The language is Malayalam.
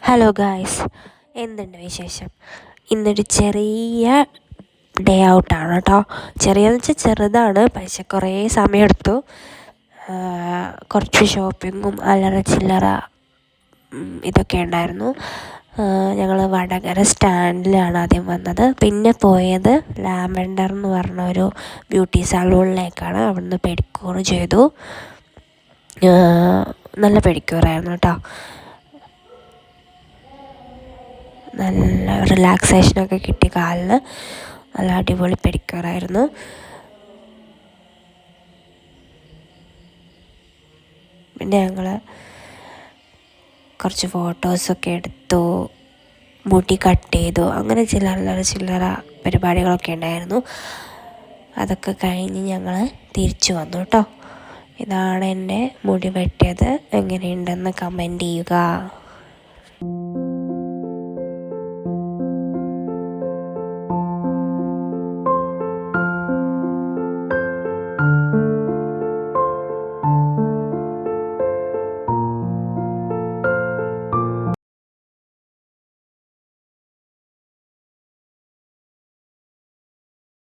ഹലോ ഗായ്സ്, എന്തുണ്ട് വിശേഷം? ഇന്നൊരു ചെറിയ ഡേ ഔട്ടാണ് കേട്ടോ. ചെറിയെന്ന് വെച്ചാൽ ചെറുതാണ്, പക്ഷെ കുറേ സമയമെടുത്തു. കുറച്ച് ഷോപ്പിങ്ങും അല്ലറ ചില്ലറ ഇതൊക്കെ ഉണ്ടായിരുന്നു. ഞങ്ങൾ വടകര സ്റ്റാൻഡിലാണ് ആദ്യം വന്നത്. പിന്നെ പോയത് ലാവെൻഡർ എന്ന് പറഞ്ഞ ഒരു ബ്യൂട്ടി സലൂണിലേക്കാണ്. അവിടുന്ന് പെഡിക്യൂർ ചെയ്തു. നല്ല പെഡിക്യൂറായിരുന്നു കേട്ടോ. നല്ല റിലാക്സേഷനൊക്കെ കിട്ടി കാലിന്. നല്ല അടിപൊളി പെഡിക്യൂറായിരുന്നു. പിന്നെ ഞങ്ങൾ കുറച്ച് ഫോട്ടോസൊക്കെ എടുത്തു, മുടി കട്ട് ചെയ്തു, അങ്ങനെ ചില്ലറ പരിപാടികളൊക്കെ ഉണ്ടായിരുന്നു. അതൊക്കെ കഴിഞ്ഞ് ഞങ്ങൾ തിരിച്ചു വന്നു കേട്ടോ. ഇതാണ് എൻ്റെ മുടി വെട്ടിയത്. എങ്ങനെയുണ്ടെന്ന് കമൻറ്റ് ചെയ്യുക.